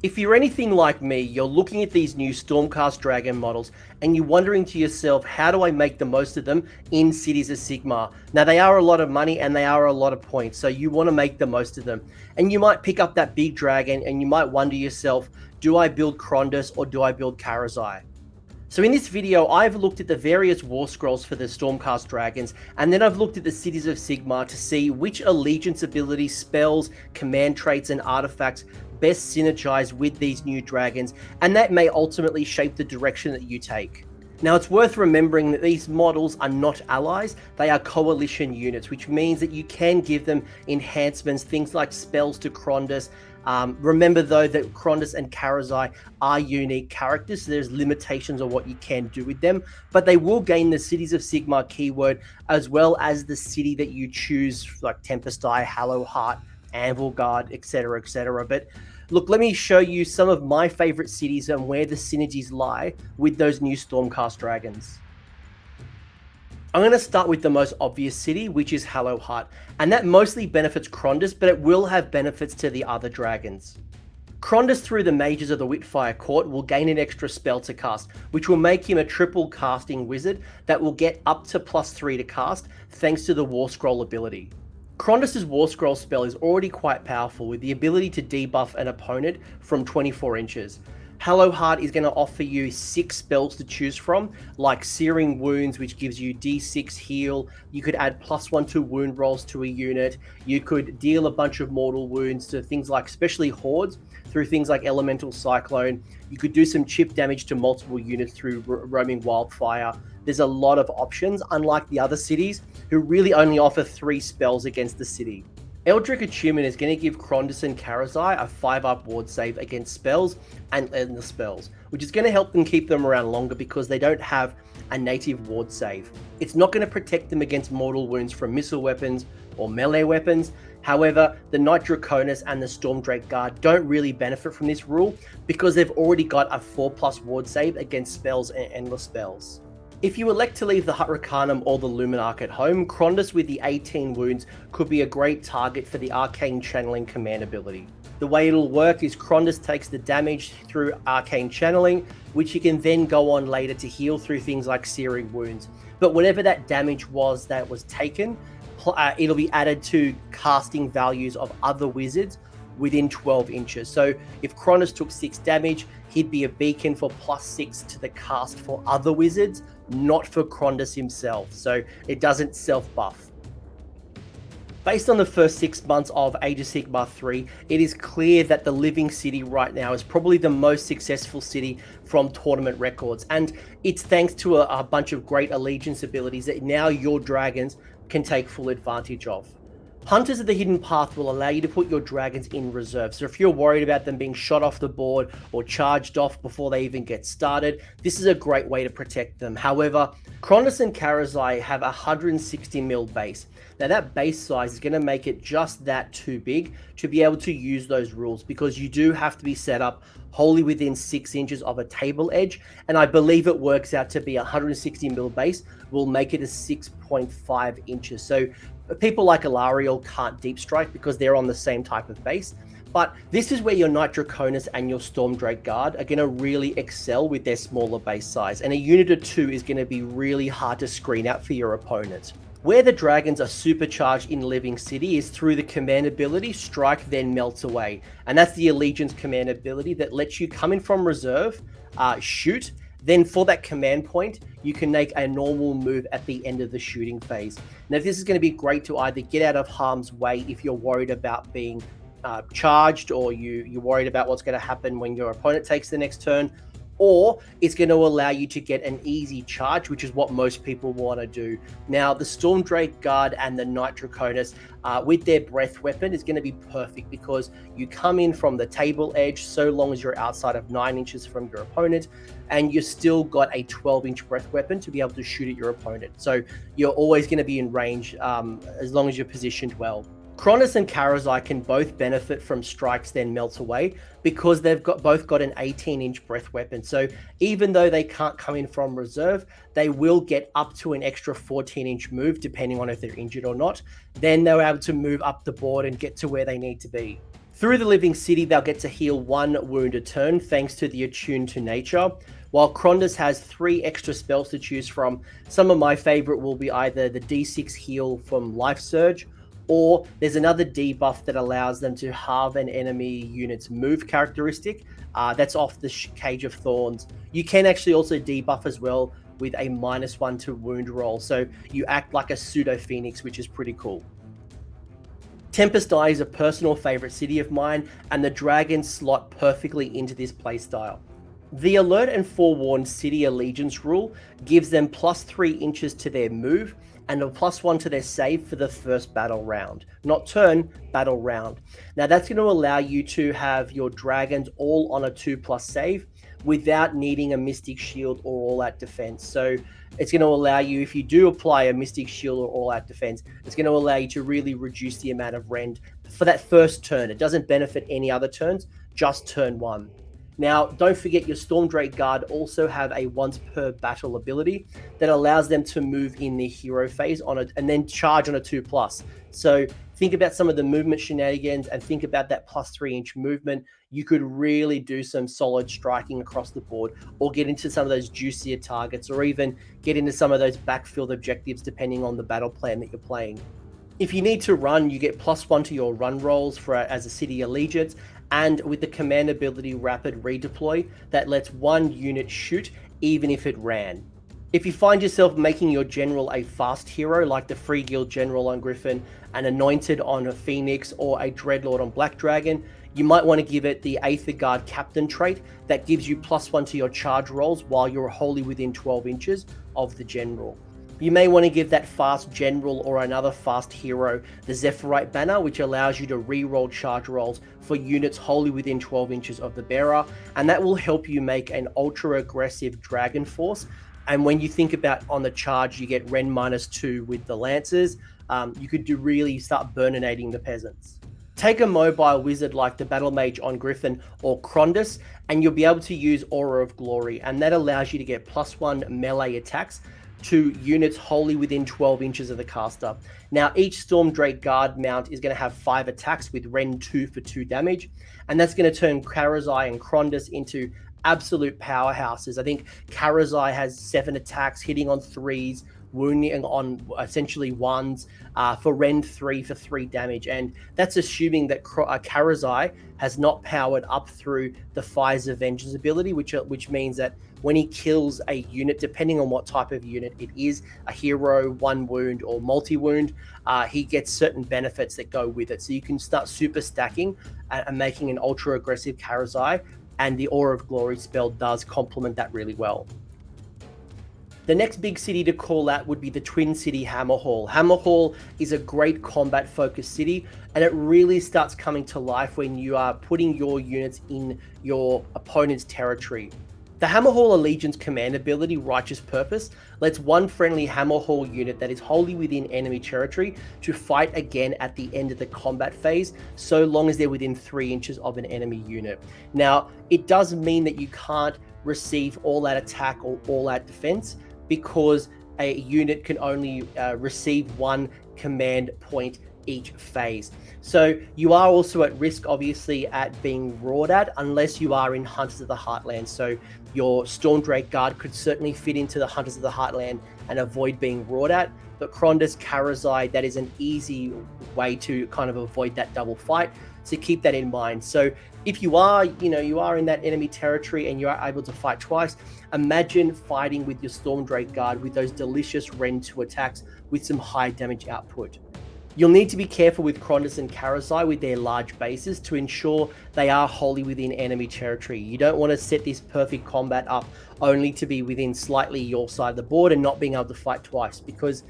If you're anything like me, you're looking at these new Stormcast Dragon models and you're wondering to yourself, how do I make the most of them in Cities of Sigmar? Now, they are a lot of money and they are a lot of points, so you want to make the most of them. And you might pick up that big dragon and you might wonder yourself, do I build Krondus or do I build Karazai? So in this video, I've looked at the various war scrolls for the Stormcast Dragons, and then I've looked at the Cities of Sigmar to see which allegiance abilities, spells, command traits, and artifacts best synergize with these new dragons, and that may ultimately shape the direction that you take. Now, it's worth remembering that these models are not allies, they are coalition units, which means that you can give them enhancements, things like spells to Krondus. Remember though that Krondus and Karazai are unique characters, so there's limitations on what you can do with them, but they will gain the Cities of Sigmar keyword as well as the city that you choose, like Tempest Eye, Hallowheart, Anvilgard, etc, etc. But look, let me show you some of my favorite cities and where the synergies lie with those new Stormcast Dragons. I'm going to start with the most obvious city, which is Hallowheart, and that mostly benefits Krondus, but it will have benefits to the other dragons. Krondus, through the mages of the Witfire Court, will gain an extra spell to cast, which will make him a triple casting wizard that will get up to +3 to cast, thanks to the War Scroll ability. Krondus' War Scroll spell is already quite powerful, with the ability to debuff an opponent from 24 inches. Hallowheart is going to offer you 6 spells to choose from, like Searing Wounds, which gives you D6 heal. You could add +1 to wound rolls to a unit. You could deal a bunch of mortal wounds to things like, especially hordes, through things like Elemental Cyclone. You could do some chip damage to multiple units through Roaming Wildfire. There's a lot of options, unlike the other cities, who really only offer 3 spells against the city. Eldritch Attunement is going to give Krondus and Karazai a 5-up ward save against spells and endless spells, which is going to help them keep them around longer because they don't have a native ward save. It's not going to protect them against mortal wounds from missile weapons or melee weapons. However, the Knight Draconis and the Stormdrake Guard don't really benefit from this rule because they've already got a 4+ ward save against spells and endless spells. If you elect to leave the Huttricanum or the Luminarch at home, Krondus with the 18 wounds could be a great target for the Arcane Channeling command ability. The way it'll work is Krondus takes the damage through Arcane Channeling, which you can then go on later to heal through things like Searing Wounds. But whatever that damage was that was taken, it'll be added to casting values of other wizards within 12 inches. So if Krondus took 6 damage, he'd be a beacon for +6 to the cast for other wizards, not for Krondus himself, so it doesn't self-buff. Based on the first 6 months of Age of Sigmar 3, it is clear that the Living City right now is probably the most successful city from tournament records, and it's thanks to a bunch of great allegiance abilities that now your dragons can take full advantage of. Hunters of the Hidden Path will allow you to put your dragons in reserve, so if you're worried about them being shot off the board or charged off before they even get started, this is a great way to protect them. However, Krondus and Karazai have a 160mm base. Now that base size is going to make it just that too big to be able to use those rules, because you do have to be set up wholly within 6 inches of a table edge, and I believe it works out to be a 160mm base will make it a 6.5 inches. So people like Alariel can't deep strike because they're on the same type of base. But this is where your Knight Draconis and your Stormdrake Guard are going to really excel with their smaller base size. And a unit or 2 is going to be really hard to screen out for your opponent. Where the dragons are supercharged in Living City is through the command ability Strike Then Melt Away. And that's the Allegiance command ability that lets you come in from reserve, shoot, then for that command point, you can make a normal move at the end of the shooting phase. Now, this is going to be great to either get out of harm's way if you're worried about being charged, or you're worried about what's going to happen when your opponent takes the next turn, or it's going to allow you to get an easy charge, which is what most people want to do. Now, the Stormdrake Guard and the Knight Draconis with their breath weapon is going to be perfect because you come in from the table edge so long as you're outside of 9 inches from your opponent, and you've still got a 12-inch breath weapon to be able to shoot at your opponent. So you're always going to be in range as long as you're positioned well. Krondus and Karazai can both benefit from Strikes Then Melt Away because they've both got an 18-inch breath weapon. So even though they can't come in from reserve, they will get up to an extra 14-inch move depending on if they're injured or not. Then they're able to move up the board and get to where they need to be. Through the Living City, they'll get to heal 1 wound a turn thanks to the Attune to Nature, while Krondus has 3 extra spells to choose from. Some of my favorite will be either the D6 heal from Life Surge, or there's another debuff that allows them to halve an enemy unit's move characteristic. That's off the Cage of Thorns. You can actually also debuff as well with a -1 to wound roll, so you act like a pseudo Phoenix, which is pretty cool. Tempest Eye is a personal favorite city of mine, and the dragons slot perfectly into this playstyle. The Alert and Forewarned City Allegiance rule gives them +3 inches to their move and a +1 to their save for the first battle round. Not turn, battle round. Now that's going to allow you to have your dragons all on a 2+ save without needing a Mystic Shield or all-out defense. So it's going to allow you, if you do apply a Mystic Shield or all-out defense, it's going to allow you to really reduce the amount of rend for that first turn. It doesn't benefit any other turns, just turn 1. Now, don't forget your Stormdrake Guard also have a once per battle ability that allows them to move in the hero phase and then charge on a 2+. So think about some of the movement shenanigans and think about that +3 inch movement. You could really do some solid striking across the board, or get into some of those juicier targets, or even get into some of those backfield objectives depending on the battle plan that you're playing. If you need to run, you get +1 to your run rolls as a City Allegiance, and with the command ability Rapid Redeploy, that lets 1 unit shoot even if it ran. If you find yourself making your general a fast hero, like the Free Guild General on Griffin, an Anointed on a Phoenix, or a Dreadlord on Black Dragon, you might want to give it the Aether Guard Captain trait that gives you +1 to your charge rolls while you're wholly within 12 inches of the general. You may want to give that fast general or another fast hero the Zephyrite banner, which allows you to re-roll charge rolls for units wholly within 12 inches of the bearer, and that will help you make an ultra aggressive dragon force. And when you think about on the charge, you get Ren -2 with the Lancers. You could really start burninating the peasants. Take a mobile wizard like the Battle Mage on Griffin or Krondus, and you'll be able to use Aura of Glory, and that allows you to get +1 melee attacks to units wholly within 12 inches of the caster. Now, each Stormdrake Guard mount is going to have 5 attacks with Ren 2 for 2 damage, and that's going to turn Karazai and Krondus into absolute powerhouses. I think Karazai has 7 attacks, hitting on 3s, wounding on essentially 1s, for Ren 3 for 3 damage, and that's assuming that Karazai has not powered up through the Fire's Vengeance ability, which means that when he kills a unit, depending on what type of unit it is, a hero, 1 wound, or multi-wound, he gets certain benefits that go with it. So you can start super stacking and making an ultra aggressive Karazai, and the Aura of Glory spell does complement that really well. The next big city to call out would be the Twin City Hammerhal. Hammerhal is a great combat-focused city, and it really starts coming to life when you are putting your units in your opponent's territory. The Hammerhal Allegiance command ability, Righteous Purpose, lets 1 friendly Hammerhal unit that is wholly within enemy territory to fight again at the end of the combat phase, so long as they're within 3 inches of an enemy unit. Now, it does mean that you can't receive all-out attack or all-out defense, because a unit can only receive 1 command point each phase. So you are also at risk, obviously, at being roared at, unless you are in Hunters of the Heartland. So your Stormdrake Guard could certainly fit into the Hunters of the Heartland and avoid being roared at. But Krondus, Karazai, that is an easy way to kind of avoid that double fight. So keep that in mind. So if you are in that enemy territory and you are able to fight twice, imagine fighting with your Stormdrake Guard with those delicious Ren 2 attacks with some high damage output. You'll need to be careful with Krondus and Karazai with their large bases to ensure they are wholly within enemy territory. You don't want to set this perfect combat up only to be within slightly your side of the board and not being able to fight twice, because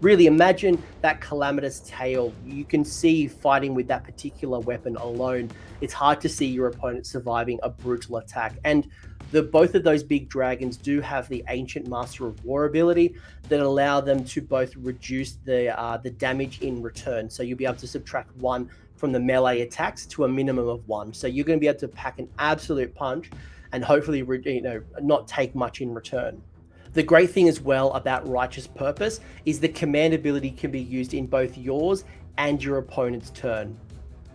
really imagine that Calamitous Tail. You can see fighting with that particular weapon alone, it's hard to see your opponent surviving a brutal attack. And both of those big dragons do have the Ancient Master of War ability that allow them to both reduce the damage in return. So you'll be able to subtract 1 from the melee attacks to a minimum of 1. So you're going to be able to pack an absolute punch and hopefully not take much in return. The great thing as well about Righteous Purpose is the command ability can be used in both yours and your opponent's turn.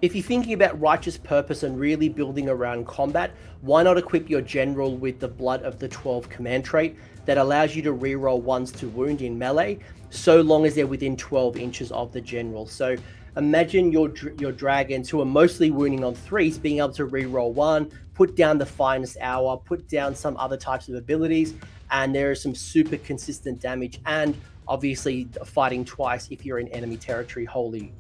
If you're thinking about righteous purpose and really building around combat, why not equip your general with the Blood of the 12 command trait that allows you to reroll 1s to wound in melee, so long as they're within 12 inches of the general. So imagine your dragons, who are mostly wounding on 3s, being able to reroll 1, put down the finest hour, put down some other types of abilities, and there is some super consistent damage, and obviously fighting twice if you're in enemy territory wholly.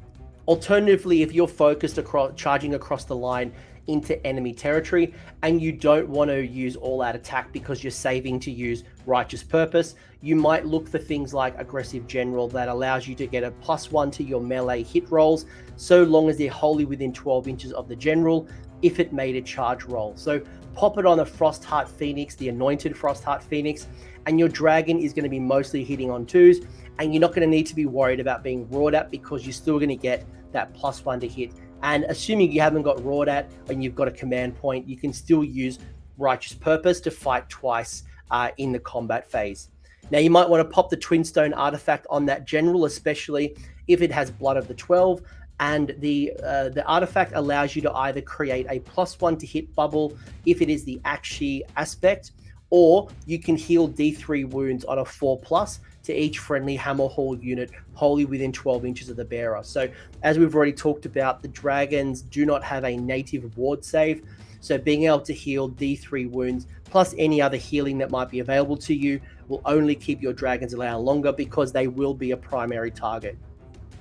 Alternatively, if you're focused charging across the line into enemy territory and you don't want to use all-out attack because you're saving to use righteous purpose, you might look for things like aggressive general that allows you to get a +1 to your melee hit rolls, so long as they're wholly within 12 inches of the general, if it made a charge roll. So pop it on a Frostheart Phoenix, the anointed Frostheart Phoenix, and your dragon is going to be mostly hitting on 2s, and you're not going to need to be worried about being roared at because you're still going to get that +1 to hit. And assuming you haven't got roared at and you've got a command point, you can still use righteous purpose to fight twice in the combat phase. Now you might want to pop the Twinstone artifact on that general, especially if it has Blood of the 12, and the artifact allows you to either create a +1 to hit bubble if it is the Akshi aspect, or you can heal D3 wounds on a 4+ to each friendly Hammerhal unit wholly within 12 inches of the bearer. So as we've already talked about, the dragons do not have a native ward save, so being able to heal D3 wounds plus any other healing that might be available to you will only keep your dragons alive longer because they will be a primary target.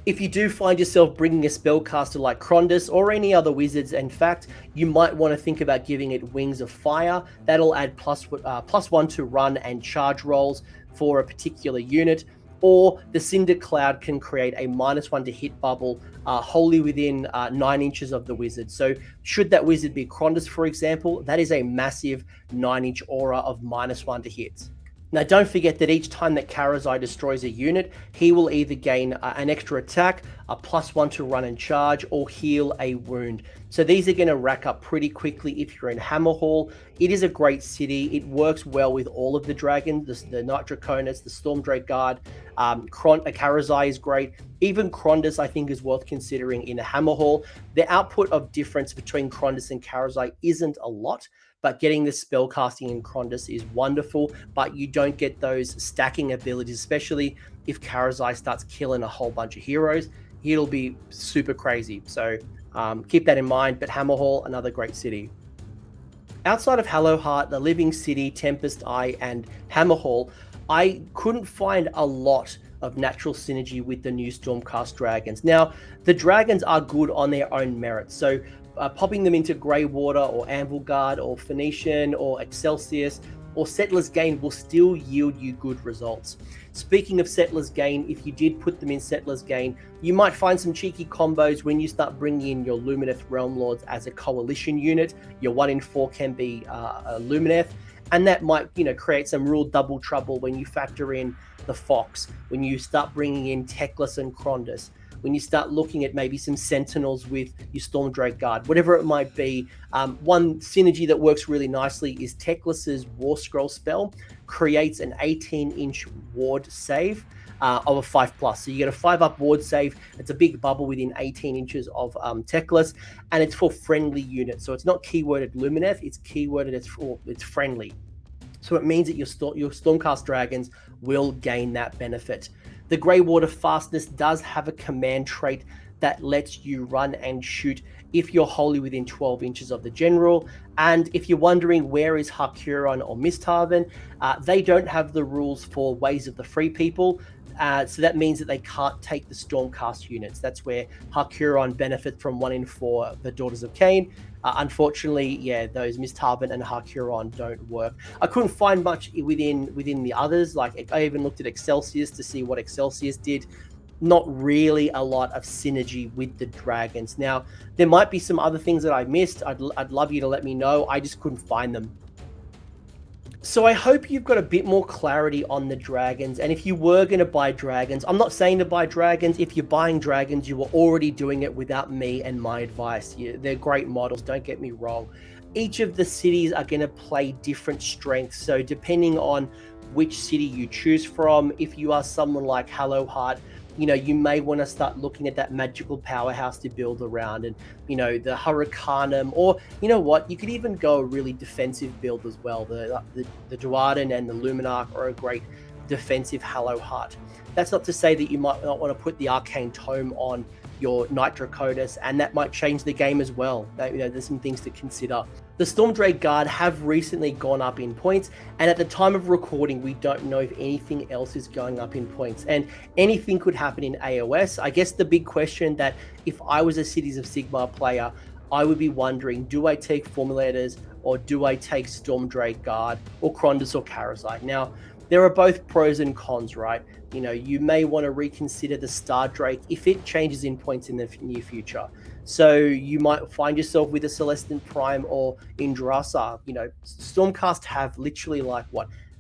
If you do find yourself bringing a spellcaster like Krondys or any other wizards, in fact, you might want to think about giving it Wings of Fire. That'll add +1 to run and charge rolls for a particular unit, or the Cinder Cloud can create a -1 to hit bubble wholly within 9 inches of the wizard. So should that wizard be Krondys, for example, that is a massive 9-inch aura of -1 to hit. Now, don't forget that each time that Karazai destroys a unit, he will either gain an extra attack, a +1 to run and charge, or heal a wound. So these are going to rack up pretty quickly if you're in Hammerhal. It is a great city. It works well with all of the dragons, the Night Draconis, the Stormdrake Guard. Karazai is great. Even Krondys, I think, is worth considering in a Hammerhal. The output of difference between Krondys and Karazai isn't a lot, but getting the spellcasting in Krondys is wonderful, but you don't get those stacking abilities, especially if Karazai starts killing a whole bunch of heroes. It'll be super crazy. So keep that in mind, but Hammerhal, another great city. Outside of Hallowheart, the Living City, Tempest Eye, and Hammerhal, I couldn't find a lot of natural synergy with the new Stormcast dragons. Now, the dragons are good on their own merits, so popping them into Greywater or Anvilgard or Phoenician or Excelsius or Settlers Gain will still yield you good results. Speaking of Settlers Gain, if you did put them in Settlers Gain, you might find some cheeky combos when you start bringing in your Lumineth Realm Lords as a coalition unit. Your 1 in 4 can be a Lumineth, and that might create some real double trouble when you factor in the Fox, when you start bringing in Teclis and Krondys, when you start looking at maybe some Sentinels with your Stormdrake Guard, whatever it might be. One synergy that works really nicely is Teclis's War Scroll spell creates an 18-inch ward save of a 5+. So you get a 5-up ward save. It's a big bubble within 18 inches of Teclis, and it's for friendly units. So it's not keyworded Lumineth, it's keyworded it's friendly. So it means that your Stormcast dragons will gain that benefit. The Greywater Fastness does have a command trait that lets you run and shoot if you're wholly within 12 inches of the general. And if you're wondering where is Harkuron or Misthaven, they don't have the rules for Ways of the Free People. So that means that they can't take the Stormcast units. That's where Harkuron benefit from 1 in 4, the Daughters of Cain. Unfortunately, those Misthaven and Harkuron don't work. I couldn't find much within the others. Like, I even looked at Excelsius to see what Excelsius did. Not really a lot of synergy with the dragons. Now, there might be some other things that I missed. I'd love you to let me know. I just couldn't find them. So I hope you've got a bit more clarity on the dragons. And if you were going to buy dragons, I'm not saying to buy dragons. If you're buying dragons, you were already doing it without me and my advice. They're great models, don't get me wrong. Each of the cities are going to play different strengths. So depending on which city you choose from, if you are someone like Hallowheart, you may want to start looking at that magical powerhouse to build around, and the Hurricanum, or you could even go a really defensive build as well. The Duarden and the Luminarch are a great defensive Hallowheart. That's not to say that you might not want to put the Arcane Tome on your Knight Draconis, and that might change the game as well. There's some things to consider. The Stormdrake Guard have recently gone up in points, and at the time of recording, we don't know if anything else is going up in points, and anything could happen in AOS. I guess the big question that if I was a Cities of Sigmar player, I would be wondering, do I take Formulators, or do I take Stormdrake Guard, or Krondus, or Karazai? Now, there are both pros and cons, right? You may want to reconsider the Star Drake if it changes in points in the near future. So you might find yourself with a Celestin Prime or Indrasa. Stormcast have literally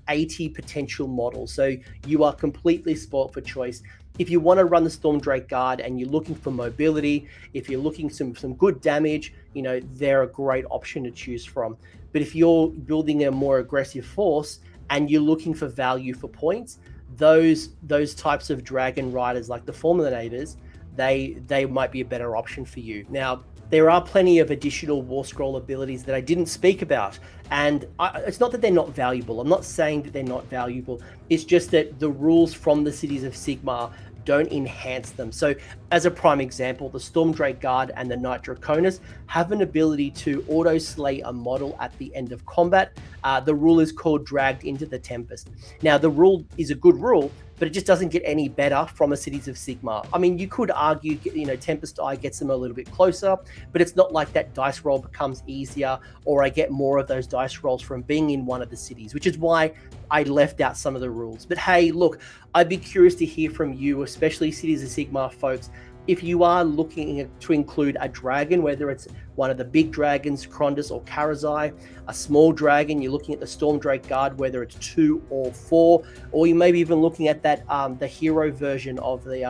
80 potential models. So you are completely spoilt for choice. If you want to run the Stormdrake Guard and you're looking for mobility, if you're looking some good damage, they're a great option to choose from. But if you're building a more aggressive force and you're looking for value for points, those types of dragon riders like the Fulminators, they might be a better option for you. Now, there are plenty of additional War Scroll abilities that I didn't speak about, and it's not that they're not valuable. I'm not saying that they're not valuable. It's just that the rules from the Cities of Sigmar don't enhance them. So as a prime example, the Stormdrake Guard and the Knight Draconis have an ability to auto-slay a model at the end of combat. The rule is called Dragged into the Tempest. Now, the rule is a good rule, but it just doesn't get any better from a Cities of Sigmar. I mean, you could argue, Tempest Eye gets them a little bit closer, but it's not like that dice roll becomes easier, or I get more of those dice rolls from being in one of the cities, which is why I left out some of the rules. But hey, look, I'd be curious to hear from you, especially Cities of Sigmar folks. If you are looking to include a dragon, whether it's one of the big dragons, Krondus or Karazai, a small dragon, you're looking at the Stormdrake Guard, whether it's 2 or 4, or you may be even looking at that the hero version of the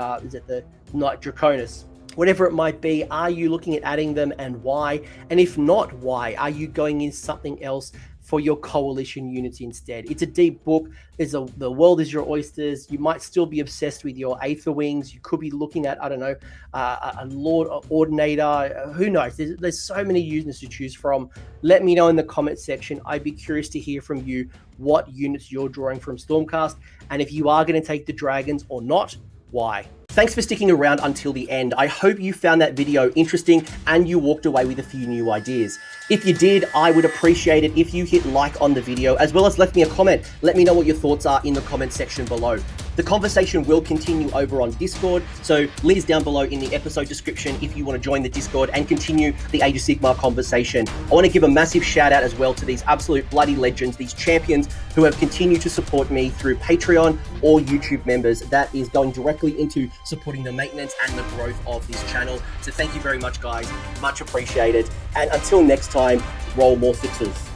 the Knight Draconis. Whatever it might be, are you looking at adding them, and why? And if not, why? Are you going in something else for your coalition units instead? It's a deep book. The world is your oysters. You might still be obsessed with your Aether Wings. You could be looking at, a Lord Ordinator. Who knows? There's so many units to choose from. Let me know in the comment section. I'd be curious to hear from you what units you're drawing from Stormcast, and if you are going to take the dragons or not, why? Thanks for sticking around until the end. I hope you found that video interesting and you walked away with a few new ideas. If you did, I would appreciate it if you hit like on the video, as well as left me a comment. Let me know what your thoughts are in the comment section below. The conversation will continue over on Discord, so link is down below in the episode description if you want to join the Discord and continue the Age of Sigmar conversation. I want to give a massive shout out as well to these absolute bloody legends, these champions who have continued to support me through Patreon or YouTube members. That is going directly into supporting the maintenance and the growth of this channel. So thank you very much, guys. Much appreciated. And until next time, roll more for truth.